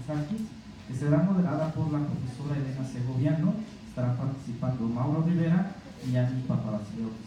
Kazantzakis, que será moderada por la profesora Elena Segoviano. Estarán participando Mauro Rivera y Ani Papavasiliotis.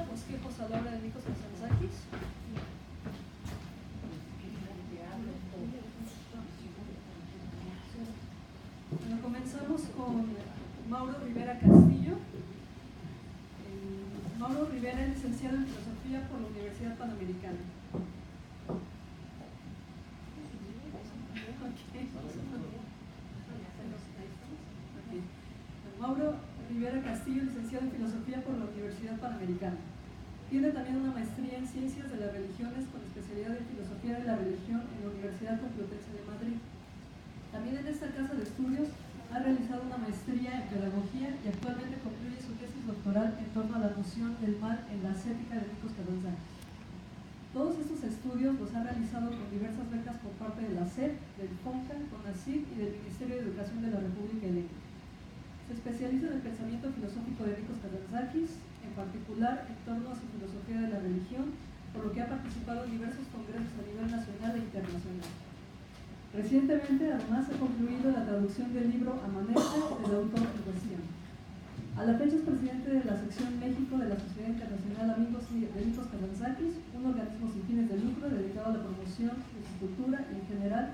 Bosquejos a la obra de Nikos Kazantzakis. Bueno, comenzamos con Mauro Rivera Castillo. Mauro Rivera es licenciado en Filosofía por la Universidad Panamericana. Mauro Rivera Castillo, licenciado en Filosofía por la Universidad Panamericana. Tiene también una maestría en Ciencias de las Religiones con especialidad en Filosofía de la Religión en la Universidad Complutense de Madrid. También en esta casa de estudios ha realizado una maestría en Pedagogía y actualmente concluye su tesis doctoral en torno a la noción del mal en la ascética de Nikos Kazantzakis. Todos estos estudios los ha realizado con diversas becas por parte de la SEP, del FONCA, CONACYT y del Ministerio de Educación de la República Helénica. Se especializa en el pensamiento filosófico de Nikos Kazantzakis, en particular en torno a su filosofía de la religión, por lo que ha participado en diversos congresos a nivel nacional e internacional. Recientemente, además, ha concluido la traducción del libro Amanece del autor en cuestión. A la fecha es presidente de la sección México de la Sociedad Internacional Amigos de Nikos Kazantzakis, un organismo sin fines de lucro dedicado a la promoción de su cultura y en general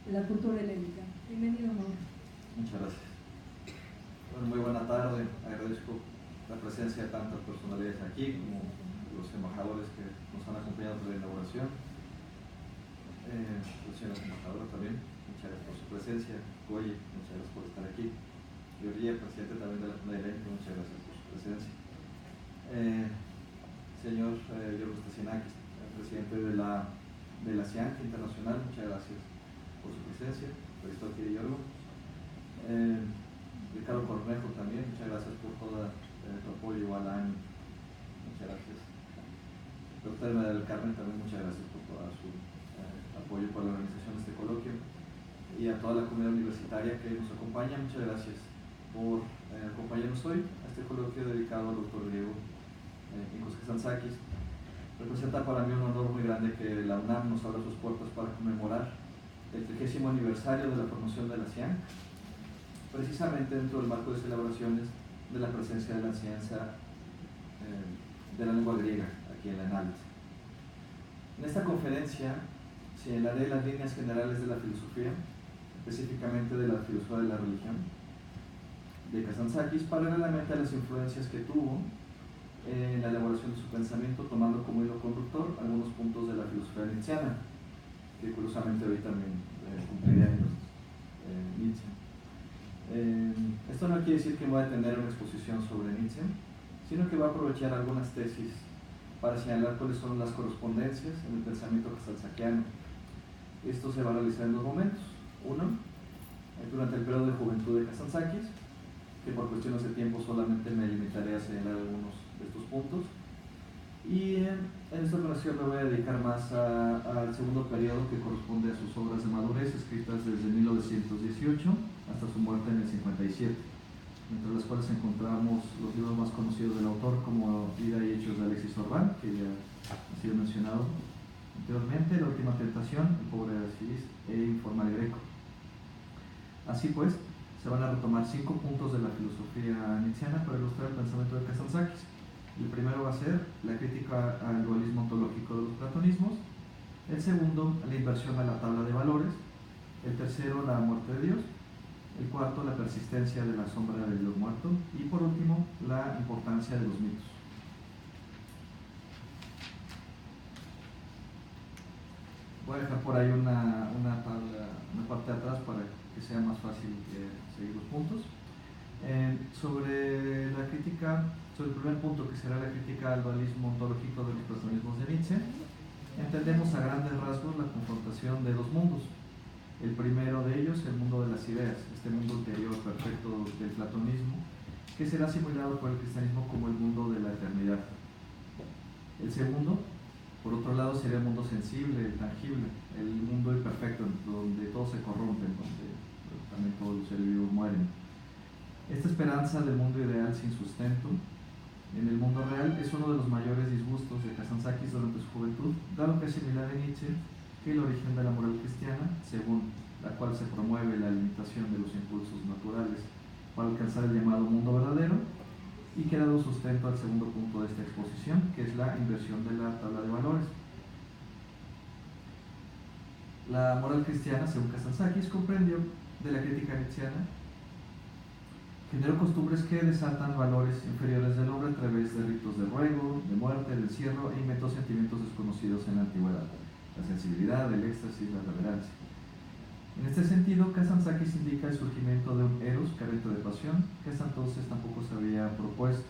de la cultura helénica. Bienvenido, Mauro. Muchas gracias. Bueno, muy buena tarde. Agradezco la presencia de tantas personalidades aquí, como los embajadores que nos han acompañado por la inauguración. La señora embajadora también, muchas gracias por su presencia. Goye, muchas gracias por estar aquí. Georgia, presidente también de la Junta Helénica, muchas gracias por su presencia. Señor Yorgos Stasienakis, presidente de la CIANC Internacional, muchas gracias por su presencia. Aristóteles y Yorgo. Ricardo Cornejo también, muchas gracias por todo tu apoyo al año. Muchas gracias. Doctor Medel del Carmen también, muchas gracias por todo su apoyo para la organización de este coloquio. Y a toda la comunidad universitaria que nos acompaña, muchas gracias por acompañarnos hoy a este coloquio dedicado al doctor griego Nikos Kazantzakis. Representa para mí un honor muy grande que la UNAM nos abra sus puertas para conmemorar el 30º aniversario de la promoción de la CIANC, precisamente dentro del marco de celebraciones de la presencia de la enseñanza de la lengua griega aquí en la ENALT. En esta conferencia señalaré las líneas generales de la filosofía, específicamente de la filosofía de la religión de Kazantzakis, paralelamente a las influencias que tuvo en la elaboración de su pensamiento, tomando como hilo conductor algunos puntos de la filosofía nietzscheana, que curiosamente hoy también cumpliría años Nietzsche. Esto no quiere decir que voy a tener una exposición sobre Nietzsche, sino que voy a aprovechar algunas tesis para señalar cuáles son las correspondencias en el pensamiento kazantzakiano. Esto se va a realizar en dos momentos. Uno, durante el periodo de juventud de Kazantzakis, que por cuestiones de tiempo solamente me limitaré a señalar algunos de estos puntos. Y en esta ocasión me voy a dedicar más al segundo periodo, que corresponde a sus obras de madurez, escritas desde 1918 hasta su muerte en el 57, entre las cuales encontramos los libros más conocidos del autor, como Vida y Hechos de Alexis Orbán, que ya ha sido mencionado anteriormente, La Última Tentación, El Pobre Alcides e Informal Greco. Así pues, se van a retomar 5 puntos de la filosofía nietzscheana para ilustrar el pensamiento de Kazantzakis. El primero a ser la crítica al dualismo ontológico de los platonismos, el segundo, la inversión a la tabla de valores, el tercero, la muerte de Dios, el cuarto, la persistencia de la sombra del Dios muerto, y por último, la importancia de los mitos. Voy a dejar por ahí una tabla, una parte de atrás para que sea más fácil seguir los puntos. Sobre la crítica, sobre el primer punto, que será la crítica al dualismo ontológico de los platonismos de Nietzsche, entendemos a grandes rasgos la confrontación de dos mundos. El primero de ellos, el mundo de las ideas, este mundo ulterior perfecto del platonismo, que será asimilado por el cristianismo como el mundo de la eternidad. El segundo, por otro lado, sería el mundo sensible, el tangible, el mundo imperfecto, donde todo se corrompe, donde también todos los seres vivos mueren. Esta esperanza del mundo ideal sin sustento en el mundo real es uno de los mayores disgustos de Kazantzakis durante su juventud, dado que asimilar en Nietzsche que el origen de la moral cristiana, según la cual se promueve la limitación de los impulsos naturales para alcanzar el llamado mundo verdadero, y que ha dado sustento al segundo punto de esta exposición, que es la inversión de la tabla de valores. La moral cristiana, según Kazantzakis, comprendió de la crítica nietzscheana, generó costumbres que desatan valores inferiores del hombre a través de ritos de ruego, de muerte, de encierro, e inventó sentimientos desconocidos en la antigüedad: la sensibilidad, el éxtasis, la reverencia. En este sentido, Kazantzakis indica el surgimiento de un eros carente de pasión, que hasta entonces tampoco se había propuesto.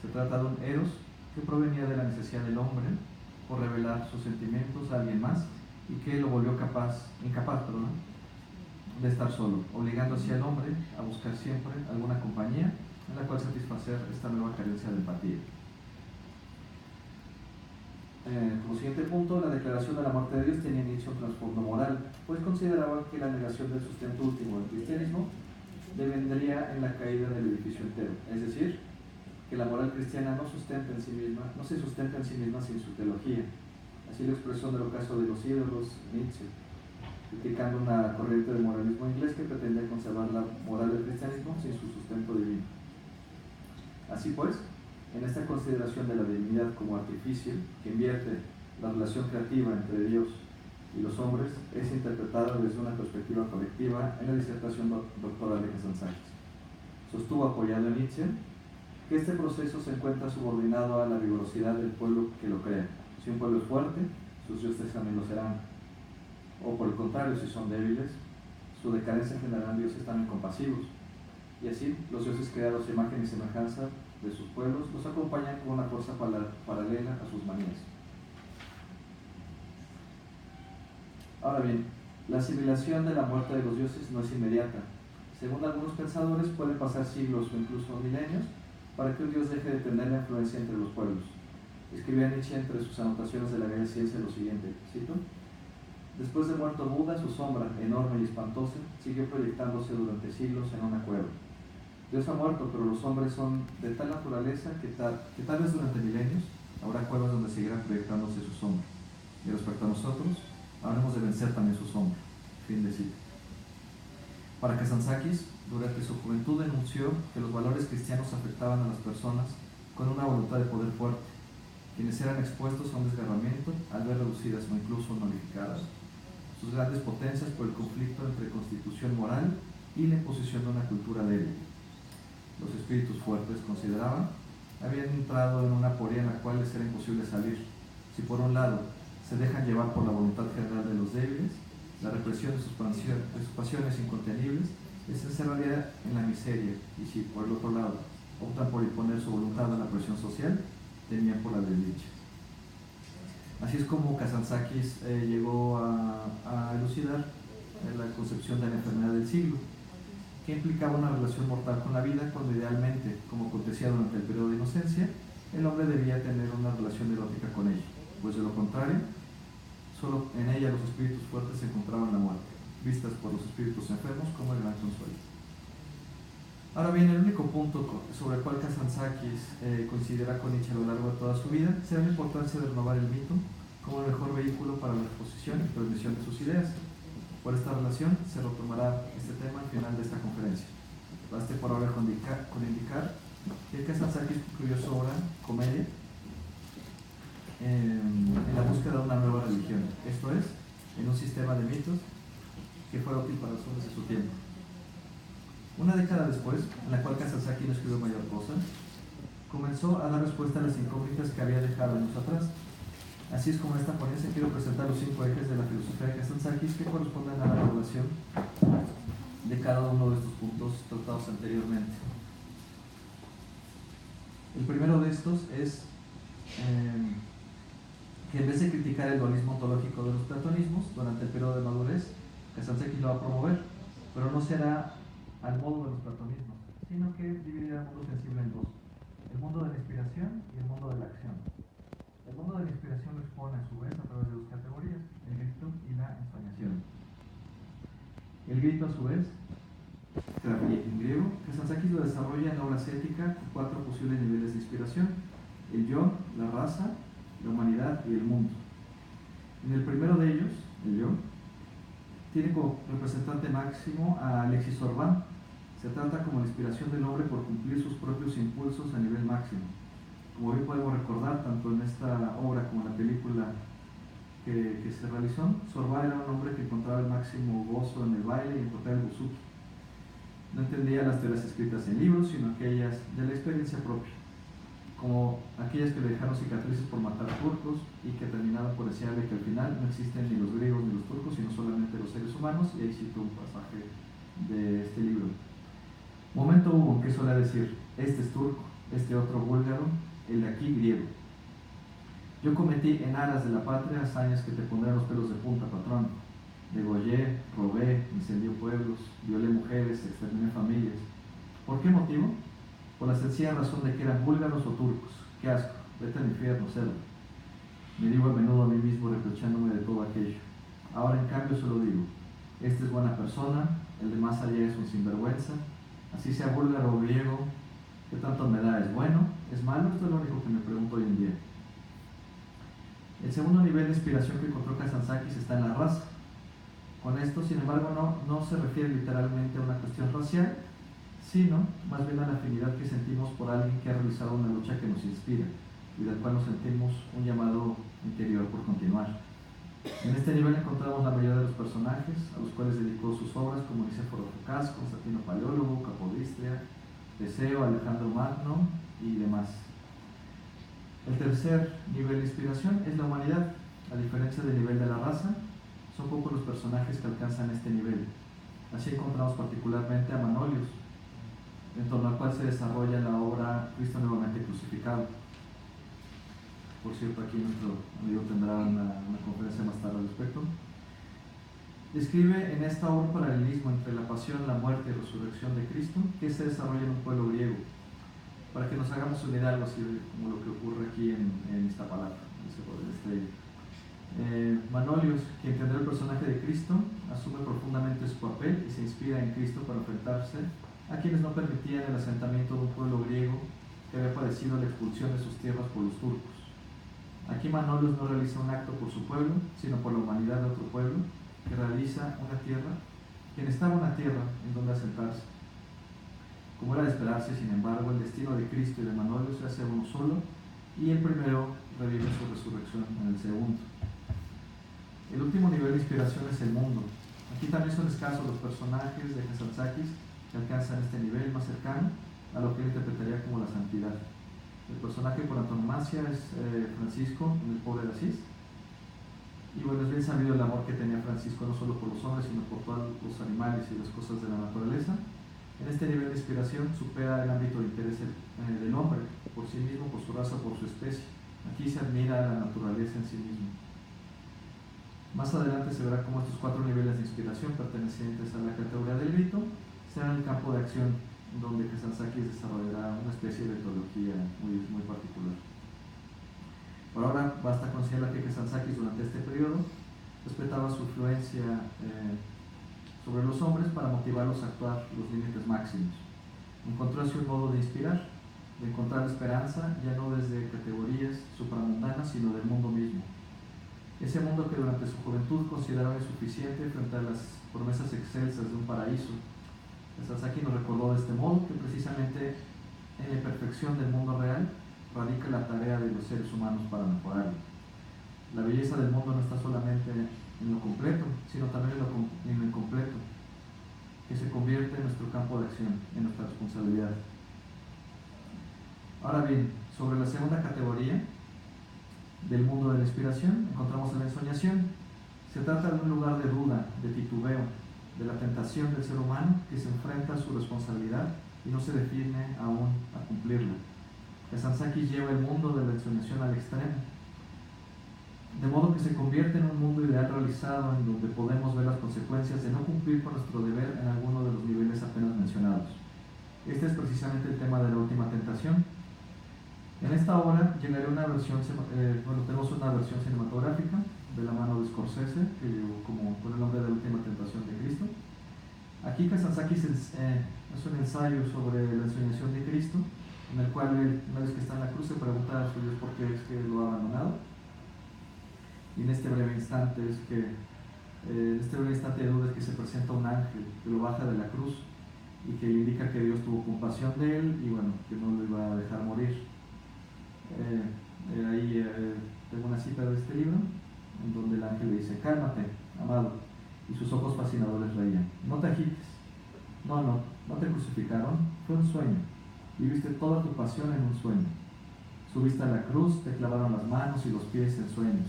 Se trata de un eros que provenía de la necesidad del hombre por revelar sus sentimientos a alguien más, y que lo volvió incapaz de estar solo, obligando así al hombre a buscar siempre alguna compañía en la cual satisfacer esta nueva carencia de empatía. Como siguiente punto, la declaración de la muerte de Dios tenía inicio un trasfondo moral, pues consideraba que la negación del sustento último del cristianismo devendría en la caída del edificio entero, es decir, que la moral cristiana no se sustenta en sí misma sin su teología. Así lo expresó en el ocaso de los ídolos Nietzsche, criticando una corriente del moralismo inglés que pretendía conservar la moral del cristianismo sin su sustento divino. Así pues, en esta consideración de la divinidad como artificio que invierte la relación creativa entre Dios y los hombres, es interpretada desde una perspectiva colectiva en la disertación doctoral de Kazantzakis. Sostuvo, apoyado en Nietzsche, que este proceso se encuentra subordinado a la vigorosidad del pueblo que lo crea. Si un pueblo es fuerte, sus dioses también lo serán. O por el contrario, si son débiles, su decadencia generará en dioses también compasivos. Y así, los dioses creados a imagen y semejanza de sus pueblos los acompañan con una fuerza paralela a sus manías. Ahora bien, la asimilación de la muerte de los dioses no es inmediata. Según algunos pensadores, pueden pasar siglos o incluso milenios para que un dios deje de tener la influencia entre los pueblos. Escribía Nietzsche entre sus anotaciones de la Bella Ciencia lo siguiente, cito: después de muerto Buda, su sombra, enorme y espantosa, siguió proyectándose durante siglos en una cueva. Dios ha muerto, pero los hombres son de tal naturaleza que tal vez durante milenios habrá cuevas donde seguirán proyectándose su sombra. Y respecto a nosotros, habremos de vencer también su sombra. Fin de cita. Para Kazantzakis, durante su juventud denunció que los valores cristianos afectaban a las personas con una voluntad de poder fuerte, quienes eran expuestos a un desgarramiento al ver reducidas o incluso nullificadas sus grandes potencias por el conflicto entre constitución moral y la imposición de una cultura débil. Los espíritus fuertes, consideraban, habían entrado en una aporía en la cual les era imposible salir. Si por un lado se dejan llevar por la voluntad general de los débiles, la represión de sus pasiones incontenibles les encerraría en la miseria, y si por el otro lado optan por imponer su voluntad a la presión social, temían por la desdicha. Así es como Kazantzakis llegó a elucidar la concepción de la enfermedad del siglo, que implicaba una relación mortal con la vida, cuando idealmente, como acontecía durante el periodo de inocencia, el hombre debía tener una relación erótica con ella, pues de lo contrario, solo en ella los espíritus fuertes encontraban la muerte, vistas por los espíritus enfermos como el gran consuelo. Ahora bien, el único punto sobre el cual Kazantzakis coincidirá con Nietzsche a lo largo de toda su vida será la importancia de renovar el mito como el mejor vehículo para la exposición y transmisión de sus ideas. Por esta relación se retomará este tema al final de esta conferencia. Baste por ahora con indicar que Kazantzakis concluyó su obra Comedia en la búsqueda de una nueva religión, esto es, en un sistema de mitos que fuera útil para los hombres de su tiempo. Una década después, en la cual Kazantzakis no escribió mayor cosa, comenzó a dar respuesta a las incógnitas que había dejado años atrás. Así es como en esta ponencia quiero presentar los 5 ejes de la filosofía de Kazantzakis que corresponden a la regulación de cada uno de estos puntos tratados anteriormente. El primero de estos es que en vez de criticar el dualismo ontológico de los platonismos durante el periodo de madurez, Kazantzakis lo va a promover, pero no será al modo de los platonismos, sino que dividirá el mundo sensible en dos: el mundo de la inspiración y el mundo de la acción. El mundo de la inspiración lo expone a su vez a través de dos categorías: el grito y la ensoñación. El grito, a su vez, en griego, Kazantzakis lo desarrolla en la obra ascética con 4 posibles niveles de inspiración: el yo, la raza, la humanidad y el mundo. En el primero de ellos, el yo, tiene como representante máximo a Alexis Orbán. Se trata como la inspiración del hombre por cumplir sus propios impulsos a nivel máximo. Como bien podemos recordar, tanto en esta obra como en la película que se realizó, Orbán era un hombre que encontraba el máximo gozo en el baile y en tocar el buzuki. No entendía las teorías escritas en libros, sino aquellas de la experiencia propia, como aquellas que le dejaron cicatrices por matar turcos y que terminaron por desearle que al final no existen ni los griegos ni los turcos, sino solamente los seres humanos. Y ahí cito un pasaje de este libro. Momento hubo en que solía decir: este es turco, este otro búlgaro, el de aquí griego. Yo cometí en aras de la patria hazañas que te pondrán los pelos de punta, patrón. Degollé, robé, incendié pueblos, violé mujeres, exterminé familias. ¿Por qué motivo? Por la sencilla razón de que eran búlgaros o turcos. ¡Qué asco! Vete al infierno, cerdo. Me digo a menudo a mí mismo reprochándome de todo aquello. Ahora en cambio solo digo: este es buena persona, el de más allá es un sinvergüenza. Así sea búlgaro o griego, ¿qué tanto me da? ¿Es bueno? ¿Es malo? Esto es lo único que me pregunto hoy en día. El segundo nivel de inspiración que encontró Kazantzakis está en la raza. Con esto, sin embargo, no se refiere literalmente a una cuestión racial, sino más bien a la afinidad que sentimos por alguien que ha realizado una lucha que nos inspira y del cual nos sentimos un llamado interior por continuar. En este nivel encontramos la mayoría de los personajes a los cuales dedicó sus obras, como Nicéforo Focas, Constantino Paleólogo, Capodistria, Teseo, Alejandro Magno y demás. El tercer nivel de inspiración es la humanidad. A diferencia del nivel de la raza, son pocos los personajes que alcanzan este nivel. Así encontramos particularmente a Manolius, en torno al cual se desarrolla la obra Cristo nuevamente crucificado. Por cierto, aquí nuestro amigo tendrá una conferencia más tarde al respecto. Describe en esta obra un paralelismo entre la pasión, la muerte y resurrección de Cristo que se desarrolla en un pueblo griego, para que nos hagamos una idea, algo así como lo que ocurre aquí en Iztapalapa, en ese pueblo de Estrella. Manolius, quien tendrá el personaje de Cristo, asume profundamente su papel y se inspira en Cristo para enfrentarse a quienes no permitían el asentamiento de un pueblo griego que había padecido la expulsión de sus tierras por los turcos. Aquí Manolius no realiza un acto por su pueblo, sino por la humanidad de otro pueblo que realiza una tierra, que necesitaba una tierra en donde asentarse. Como era de esperarse, sin embargo, el destino de Cristo y de Manolius se hace uno solo, y el primero revive su resurrección en el segundo. El último nivel de inspiración es el mundo. Aquí también son escasos los personajes de Kazantzakis que alcanzan este nivel más cercano a lo que él interpretaría como la santidad. El personaje por antonomasia es Francisco, el pobre de Asís. Y bueno, es bien sabido el amor que tenía Francisco no solo por los hombres, sino por todos los animales y las cosas de la naturaleza. En este nivel de inspiración supera el ámbito de interés del hombre, por sí mismo, por su raza, por su especie. Aquí se admira la naturaleza en sí mismo. Más adelante se verá cómo estos 4 niveles de inspiración pertenecientes a la categoría del grito serán el campo de acción donde Kazantzakis desarrollará una especie de teología muy particular. Por ahora basta considerar que Kazantzakis durante este periodo respetaba su influencia sobre los hombres para motivarlos a actuar los límites máximos. Encontró así un modo de inspirar, de encontrar esperanza ya no desde categorías supramundanas, sino del mundo mismo. Ese mundo que durante su juventud consideraba insuficiente frente a las promesas excelsas de un paraíso. Kazantzakis nos recordó de este modo que precisamente en la imperfección del mundo real radica la tarea de los seres humanos para mejorarlo. La belleza del mundo no está solamente en lo completo, sino también en lo incompleto, que se convierte en nuestro campo de acción, en nuestra responsabilidad. Ahora bien, sobre la segunda categoría del mundo de la inspiración, encontramos la ensoñación. Se trata de un lugar de duda, de titubeo, de la tentación del ser humano que se enfrenta a su responsabilidad y no se define aún a cumplirla. Kazantzakis lleva el mundo de la ensoñación al extremo, de modo que se convierte en un mundo ideal realizado en donde podemos ver las consecuencias de no cumplir con nuestro deber en alguno de los niveles apenas mencionados. Este es precisamente el tema de la última tentación. En esta obra llegaré una versión, tenemos una versión cinematográfica de la mano de Scorsese, que llevó con el nombre de la última tentación de Cristo. Aquí Kazantzakis es un ensayo sobre la ensoñación de Cristo, en el cual él, una vez que está en la cruz, se pregunta a su Dios por qué es que lo ha abandonado. Y en este breve instante de duda es que se presenta un ángel que lo baja de la cruz y que le indica que Dios tuvo compasión de él y bueno, que no lo iba a dejar morir. Tengo una cita de este libro en donde el ángel le dice: cálmate, amado, y sus ojos fascinadores reían. No te agites, no te crucificaron, fue un sueño, viviste toda tu pasión en un sueño. Subiste a la cruz, te clavaron las manos y los pies en sueños,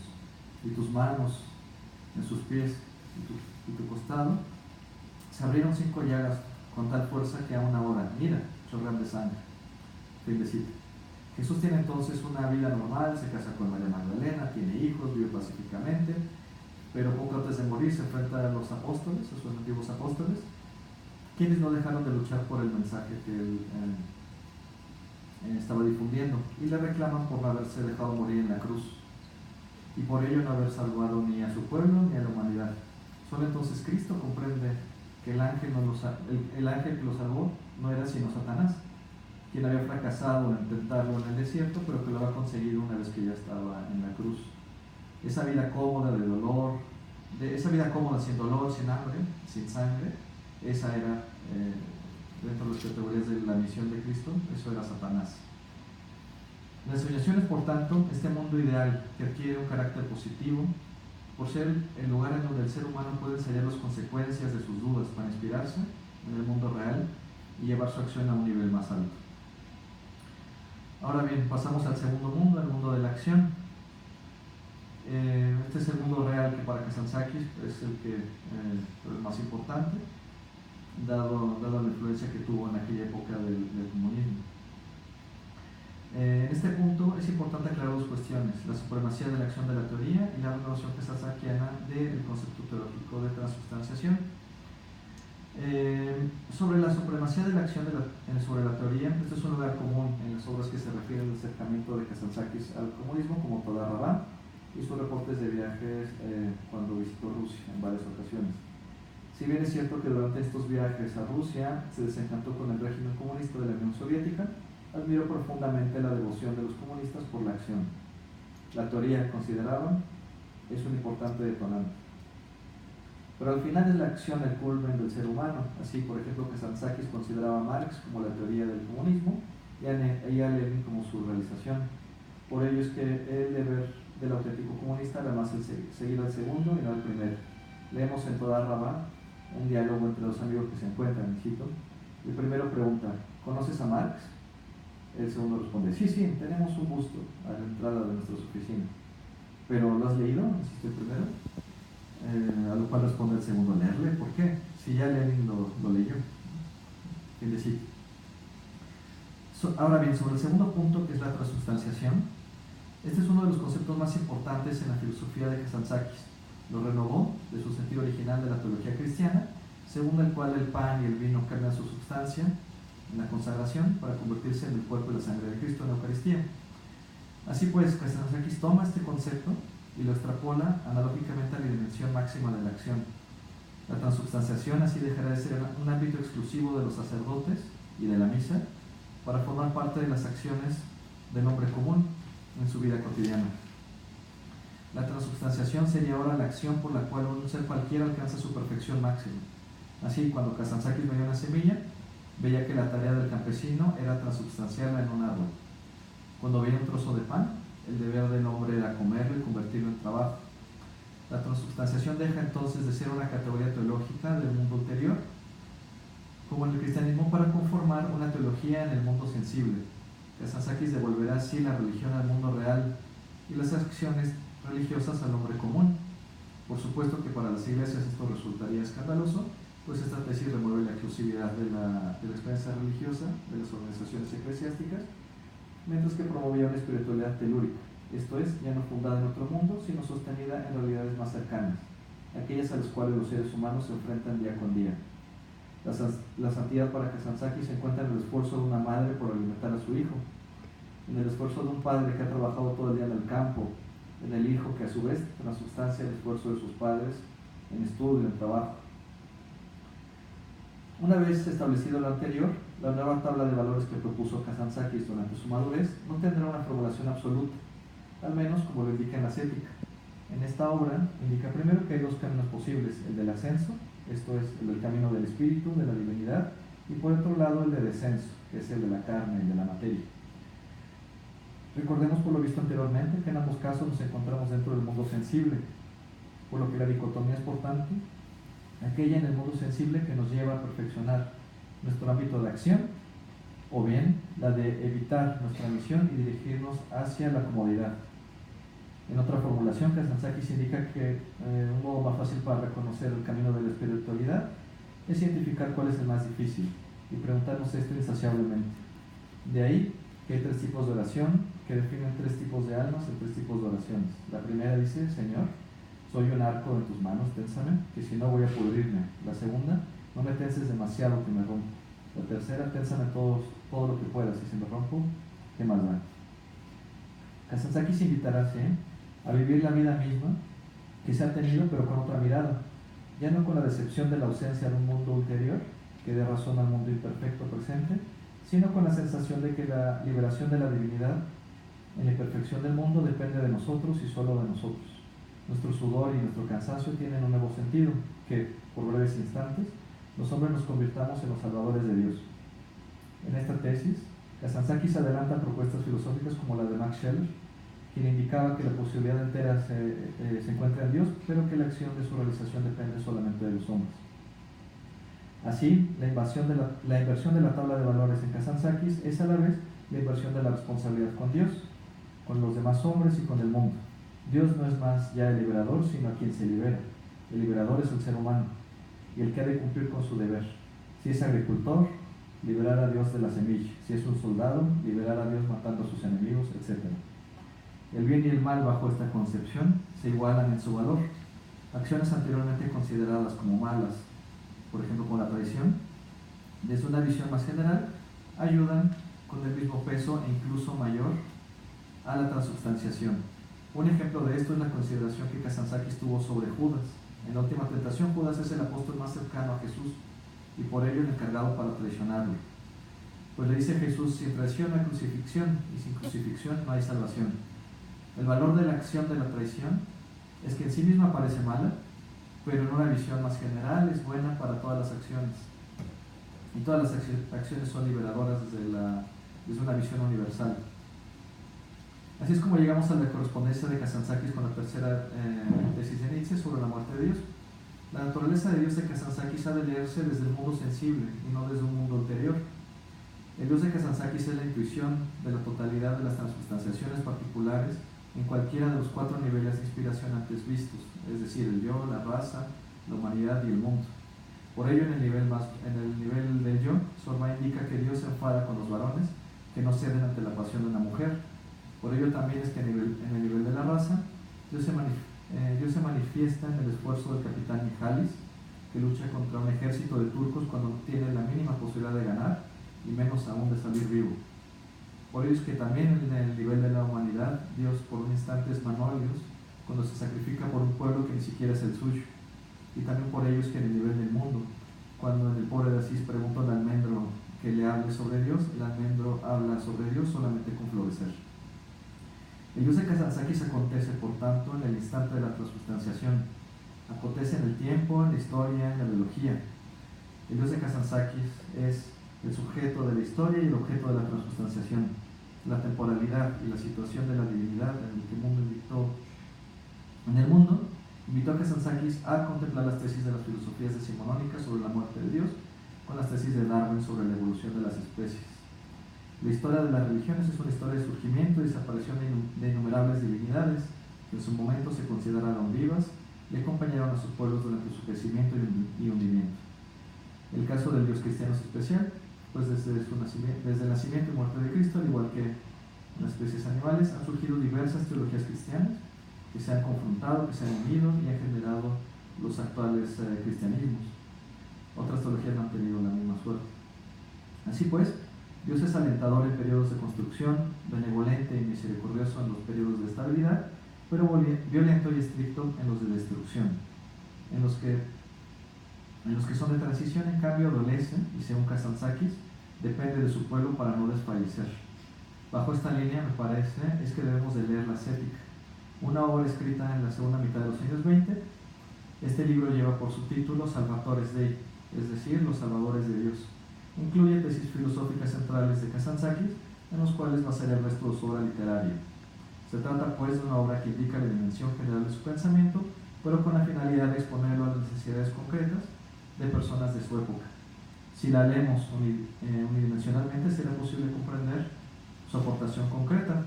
y tus manos en sus pies y tu costado se abrieron 5 llagas con tal fuerza que aún ahora, mira, chorrean de sangre. Fin de cita. Jesús tiene entonces una vida normal, se casa con María Magdalena, tiene hijos, vive pacíficamente, pero poco antes de morir se enfrenta a los apóstoles, a sus antiguos apóstoles, quienes no dejaron de luchar por el mensaje que él estaba difundiendo y le reclaman por no haberse dejado morir en la cruz y por ello no haber salvado ni a su pueblo ni a la humanidad. Solo entonces Cristo comprende que el ángel que lo salvó no era sino Satanás, quien había fracasado en tentarlo en el desierto, pero que lo había conseguido una vez que ya estaba en la cruz. Esa vida cómoda de dolor, esa vida cómoda sin dolor, sin hambre, sin sangre, esa era, dentro de las categorías de la misión de Cristo, eso era Satanás. La ensoñación es, por tanto, este mundo ideal que adquiere un carácter positivo, por ser el lugar en donde el ser humano puede ensayar las consecuencias de sus dudas para inspirarse en el mundo real y llevar su acción a un nivel más alto. Ahora bien, pasamos al segundo mundo, el mundo de la acción. Este es el mundo real que para Kazantzakis es el más importante, dado la influencia que tuvo en aquella época del comunismo. En este punto es importante aclarar 2 cuestiones: la supremacía de la acción de la teoría y la renovación kazantzakiana del concepto teológico de transubstanciación. Sobre la supremacía de la acción sobre la teoría, este es un lugar común en las obras que se refieren al acercamiento de Kazantzakis al comunismo, como Toda Rabá y sus reportes de viajes cuando visitó Rusia en varias ocasiones. Si bien es cierto que durante estos viajes a Rusia se desencantó con el régimen comunista de la Unión Soviética, admiró profundamente la devoción de los comunistas por la acción. La teoría, consideraban, es un importante detonante. Pero al final es la acción el culmen del ser humano. Así, por ejemplo, Kazantzakis consideraba a Marx como la teoría del comunismo y a Lenin como su realización. Por ello es que el deber del auténtico comunista era más el seguir al segundo y no al primero. Leemos en Toda Rabá un diálogo entre 2 amigos que se encuentran, cito. El primero pregunta: ¿conoces a Marx? El segundo responde: sí, tenemos un busto a la entrada de nuestras oficinas. ¿Pero lo has leído?, insiste el primero. A lo cual responde el segundo: ¿leerle? ¿Por qué? Si ya Lenin lo leyó. Fin de cita. Ahora bien, sobre el segundo punto, que es la transubstanciación, este es uno de los conceptos más importantes en la filosofía de Kazantzakis. Lo renovó de su sentido original de la teología cristiana, según el cual el pan y el vino cambian su sustancia en la consagración para convertirse en el cuerpo y la sangre de Cristo en la Eucaristía. Así pues, Kazantzakis toma este concepto y lo extrapola analógicamente a la dimensión máxima de la acción. La transubstanciación así dejará de ser un ámbito exclusivo de los sacerdotes y de la misa para formar parte de las acciones del hombre común en su vida cotidiana. La transubstanciación sería ahora la acción por la cual un ser cualquiera alcanza su perfección máxima. Así, cuando Kazantzakis veía una semilla, veía que la tarea del campesino era transubstanciarla en un árbol. Cuando veía un trozo de pan, el deber del hombre era comerlo y convertirlo en trabajo. La transubstanciación deja entonces de ser una categoría teológica del mundo ulterior, como en el cristianismo, para conformar una teología en el mundo sensible. Kazantzakis devolverá así la religión al mundo real y las acciones religiosas al hombre común. Por supuesto que para las iglesias esto resultaría escandaloso, pues esta tesis remueve la exclusividad de la experiencia religiosa de las organizaciones eclesiásticas, mientras que promovía una espiritualidad telúrica, esto es, ya no fundada en otro mundo, sino sostenida en realidades más cercanas, aquellas a las cuales los seres humanos se enfrentan día con día. La santidad para Kazantzakis se encuentra en el esfuerzo de una madre por alimentar a su hijo, en el esfuerzo de un padre que ha trabajado todo el día en el campo, en el hijo que a su vez transubstancia el esfuerzo de sus padres en estudio, en trabajo. Una vez establecido lo anterior, la nueva tabla de valores que propuso Kazantzakis durante su madurez no tendrá una formulación absoluta, al menos como lo indica en la Ascética. En esta obra indica primero que hay dos caminos posibles, el del ascenso, esto es, el del camino del espíritu, de la divinidad, y por otro lado el de descenso, que es el de la carne, el de la materia. Recordemos por lo visto anteriormente que en ambos casos nos encontramos dentro del mundo sensible, por lo que la dicotomía es por tanto aquella en el mundo sensible que nos lleva a perfeccionar nuestro ámbito de acción, o bien la de evitar nuestra misión y dirigirnos hacia la comodidad. En otra formulación, Kazantzakis indica que un modo más fácil para reconocer el camino de la espiritualidad es identificar cuál es el más difícil y preguntarnos esto insaciablemente. De ahí que hay tres tipos de oración que definen tres tipos de almas en tres tipos de oraciones. La primera dice: Señor, soy un arco en tus manos, ténsame, que si no voy a pudrirme. La segunda: no me tenses demasiado, que me rompo. La tercera: ténsame todo lo que puedas, y si me rompo, ¿qué más da? Kazantzakis invitará a vivir la vida misma que se ha tenido, pero con otra mirada, ya no con la decepción de la ausencia de un mundo ulterior que dé razón al mundo imperfecto presente, sino con la sensación de que la liberación de la divinidad en la imperfección del mundo depende de nosotros y solo de nosotros. Nuestro sudor y nuestro cansancio tienen un nuevo sentido, que, por breves instantes, los hombres nos convirtamos en los salvadores de Dios. En esta tesis, Kazantzakis adelanta propuestas filosóficas como la de Max Scheler, quien indicaba que la posibilidad entera se encuentra en Dios, pero que la acción de su realización depende solamente de los hombres. Así, la inversión de la tabla de valores en Kazantzakis es a la vez la inversión de la responsabilidad con Dios, con los demás hombres y con el mundo. Dios no es más ya el liberador, sino a quien se libera. El liberador es el ser humano y el que ha de cumplir con su deber. Si es agricultor, liberar a Dios de la semilla. Si es un soldado, liberar a Dios matando a sus enemigos, etc. El bien y el mal bajo esta concepción se igualan en su valor. Acciones anteriormente consideradas como malas, por ejemplo como la traición, desde una visión más general, ayudan con el mismo peso e incluso mayor a la transubstanciación. Un ejemplo de esto es la consideración que Kazantzakis tuvo sobre Judas. En la última tentación, Judas es el apóstol más cercano a Jesús y por ello el encargado para traicionarlo. Pues le dice Jesús: sin traición no hay crucifixión, y sin crucifixión no hay salvación. El valor de la acción de la traición es que en sí misma parece mala, pero en una visión más general es buena para todas las acciones. Y todas las acciones son liberadoras desde una visión universal. Así es como llegamos a la correspondencia de Kazantzakis con la tercera tesis de Nietzsche sobre la muerte de Dios. La naturaleza de Dios de Kazantzakis ha de leerse desde el mundo sensible y no desde un mundo ulterior. El Dios de Kazantzakis es la intuición de la totalidad de las transubstanciaciones particulares en cualquiera de los cuatro niveles de inspiración antes vistos, es decir, el yo, la raza, la humanidad y el mundo. Por ello, en el nivel del yo, Sorba indica que Dios se enfada con los varones que no ceden ante la pasión de una mujer. Por ello también es que en el nivel de la raza, Dios se manifiesta en el esfuerzo del capitán Mijalis, que lucha contra un ejército de turcos cuando no tiene la mínima posibilidad de ganar y menos aún de salir vivo. Por ello es que también en el nivel de la humanidad, Dios por un instante es Manolios, cuando se sacrifica por un pueblo que ni siquiera es el suyo. Y también por ello es que en el nivel del mundo, cuando en el pobre de Asís pregunta al almendro que le hable sobre Dios, el almendro habla sobre Dios solamente con florecer. El Dios de Kazantzakis acontece, por tanto, en el instante de la transubstanciación. Acontece en el tiempo, en la historia, en la biología. El Dios de Kazantzakis es el sujeto de la historia y el objeto de la transubstanciación. la temporalidad y la situación de la divinidad en el mundo invitó a Kazantzakis a contemplar las tesis de las filosofías decimonónicas sobre la muerte de Dios con las tesis de Darwin sobre la evolución de las especies. La historia de las religiones es una historia de surgimiento y desaparición de innumerables divinidades que en su momento se consideraron vivas y acompañaron a sus pueblos durante su crecimiento y hundimiento. El caso del Dios cristiano es especial, pues desde el nacimiento y muerte de Cristo, al igual que en las especies animales, han surgido diversas teologías cristianas que se han confrontado, que se han unido y han generado los actuales cristianismos. Otras teologías no han tenido la misma suerte. Así pues, Dios es alentador en periodos de construcción, benevolente y misericordioso en los periodos de estabilidad, pero violento y estricto en los de destrucción. En los que son de transición, en cambio, adolece, y según Kazantzakis, depende de su pueblo para no desfallecer. Bajo esta línea, me parece, es que debemos de leer la Ascética, una obra escrita en la segunda mitad de los años 20. Este libro lleva por subtítulo Salvatores Dei, es decir, los salvadores de Dios. Incluye tesis filosóficas centrales de Kazantzakis, en los cuales basaría el resto de su obra literaria. Se trata pues de una obra que indica la dimensión general de su pensamiento, pero con la finalidad de exponerlo a las necesidades concretas de personas de su época. Si la leemos unidimensionalmente, será posible comprender su aportación concreta,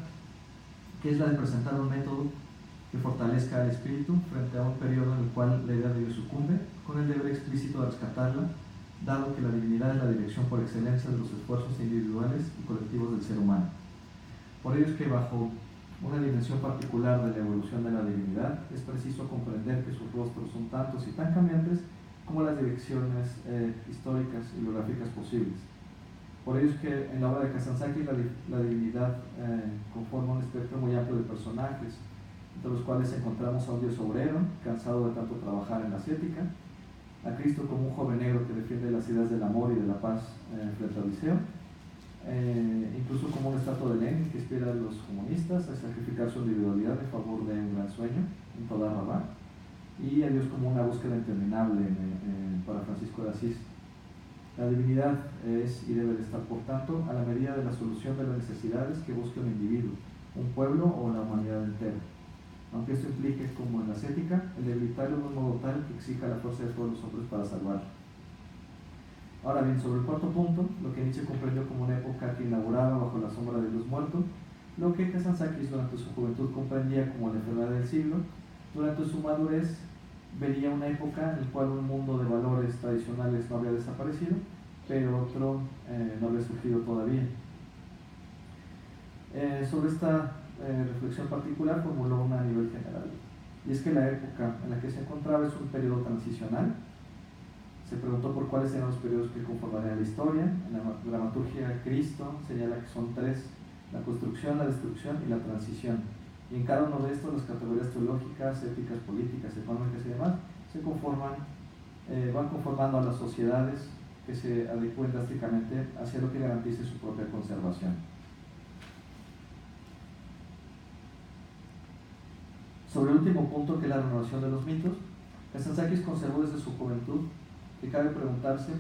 que es la de presentar un método que fortalezca al espíritu frente a un periodo en el cual la idea de Dios sucumbe, con el deber explícito de rescatarla, dado que la divinidad es la dirección por excelencia de los esfuerzos individuales y colectivos del ser humano. Por ello es que bajo una dimensión particular de la evolución de la divinidad, es preciso comprender que sus rostros son tantos y tan cambiantes como las direcciones históricas y biográficas posibles. Por ello es que en la obra de Kazantzakis la divinidad conforma un espectro muy amplio de personajes, entre los cuales encontramos a un Dios obrero, cansado de tanto trabajar en la ascética, a Cristo como un joven negro que defiende las ideas del amor y de la paz frente al Odiseo, incluso como una estatua de Lenin que inspira a los comunistas a sacrificar su individualidad en favor de un gran sueño, un Toda Rabá, y a Dios como una búsqueda interminable para Francisco de Asís. La divinidad es y debe de estar, por tanto, a la medida de la solución de las necesidades que busque un individuo, un pueblo o la humanidad entera. Aunque esto implique, como en la ascética, el debilitarlo de un modo tal que exija la fuerza de todos los hombres para salvarlo. Ahora bien, sobre el cuarto punto, lo que Nietzsche comprendió como una época que inauguraba bajo la sombra de Dios muerto, lo que Kazantzakis durante su juventud comprendía como la enfermedad del siglo, durante su madurez vería una época en la cual un mundo de valores tradicionales no había desaparecido, pero otro no había surgido todavía. Sobre esta reflexión particular formuló una a nivel general, y es que la época en la que se encontraba es un periodo transicional. Se preguntó por cuáles eran los periodos que conformarían la historia. En la dramaturgia Cristo señala que son tres: la construcción, la destrucción y la transición. Y en cada uno de estos, las categorías teológicas, éticas, políticas, económicas y demás van conformando a las sociedades que se adecúen drásticamente hacia lo que garantice su propia conservación. Sobre el último punto, que es la renovación de los mitos, Kazantzakis conservó desde su juventud que cabe preguntarse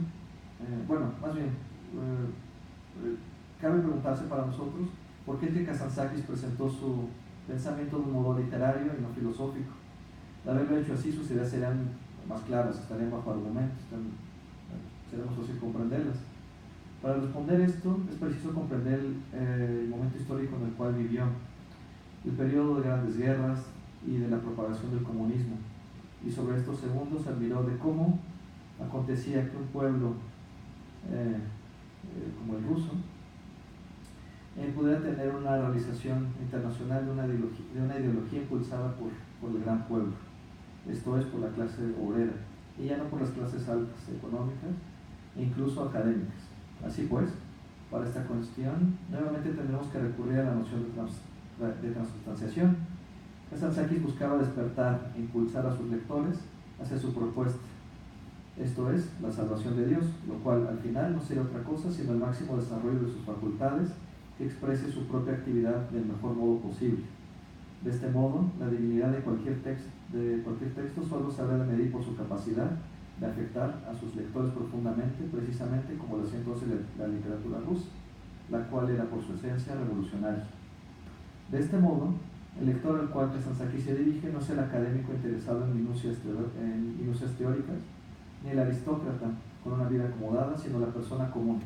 para nosotros por qué es que Kazantzakis presentó su pensamiento de un modo literario y no filosófico. De haberlo hecho así, sus ideas serían más claras, estarían bajo argumentos, sería más fácil comprenderlas. Para responder esto, es preciso comprender el momento histórico en el cual vivió, el periodo de grandes guerras y de la propagación del comunismo. Y sobre estos segundos se admiró de cómo acontecía que un pueblo como el ruso pudiera tener una realización internacional de una ideología impulsada por el gran pueblo, esto es, por la clase obrera, y ya no por las clases altas económicas e incluso académicas. Así pues, para esta cuestión, nuevamente tendremos que recurrir a la noción de transubstanciación. Kazantzakis buscaba despertar e impulsar a sus lectores hacia su propuesta, esto es, la salvación de Dios, lo cual al final no sería otra cosa sino el máximo desarrollo de sus facultades que exprese su propia actividad del mejor modo posible. De este modo, la divinidad de cualquier texto solo se habrá de medir por su capacidad de afectar a sus lectores profundamente, precisamente como lo hacía entonces la literatura rusa. la cual era por su esencia revolucionaria. De este modo, el lector al cual Kazantzakis se dirige no es el académico interesado en minucias teóricas, ni el aristócrata con una vida acomodada, sino la persona común,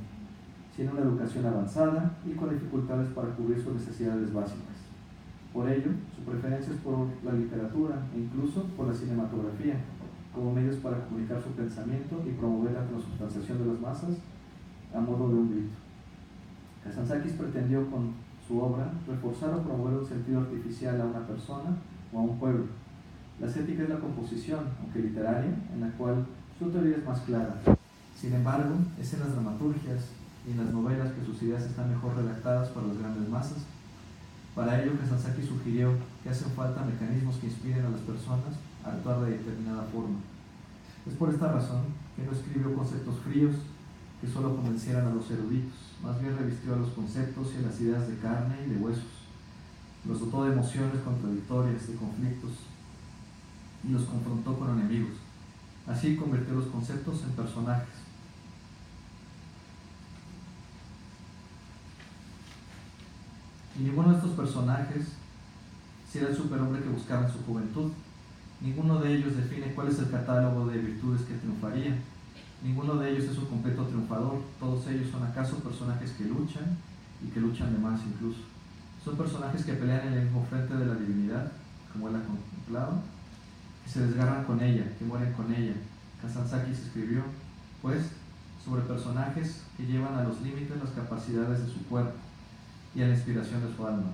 sin una educación avanzada y con dificultades para cubrir sus necesidades básicas. Por ello, su preferencia es por la literatura e incluso por la cinematografía, como medios para comunicar su pensamiento y promover la transubstanciación de las masas a modo de un grito. Kazantzakis pretendió con su obra reforzar o promover un sentido artificial a una persona o a un pueblo. La estética es la composición, aunque literaria, en la cual su teoría es más clara. Sin embargo, es en las dramaturgias y en las novelas que sus ideas están mejor redactadas para las grandes masas. Para ello, Kazantzakis sugirió que hacen falta mecanismos que inspiren a las personas a actuar de determinada forma. Es por esta razón que no escribió conceptos fríos que solo convencieran a los eruditos, más bien revistió a los conceptos y a las ideas de carne y de huesos. Los dotó de emociones contradictorias, de conflictos, y los confrontó con enemigos. Así convirtió los conceptos en personajes. Y ninguno de estos personajes será el superhombre que buscaba en su juventud. Ninguno de ellos define cuál es el catálogo de virtudes que triunfaría. Ninguno de ellos es un completo triunfador. Todos ellos son acaso personajes que luchan y que luchan de más incluso. Son personajes que pelean en el mismo frente de la divinidad, como él la contemplaba, que se desgarran con ella, que mueren con ella. Kazantzakis escribió, pues, sobre personajes que llevan a los límites las capacidades de su cuerpo y a la inspiración de su alma,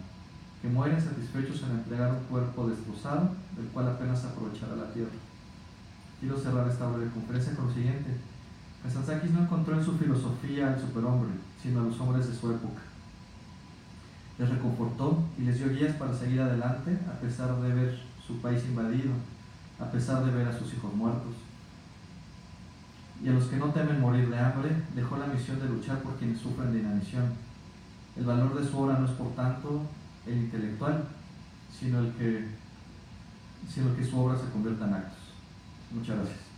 que mueren satisfechos en entregar un cuerpo destrozado, del cual apenas aprovechará la tierra. Quiero cerrar esta breve conferencia con lo siguiente. Kazantzakis no encontró en su filosofía al superhombre, sino a los hombres de su época. Les reconfortó y les dio guías para seguir adelante a pesar de ver su país invadido, a pesar de ver a sus hijos muertos. Y a los que no temen morir de hambre, dejó la misión de luchar por quienes sufren de inanición. El valor de su obra no es, por tanto, el intelectual, sino el que su obra se convierta en actos. Muchas gracias.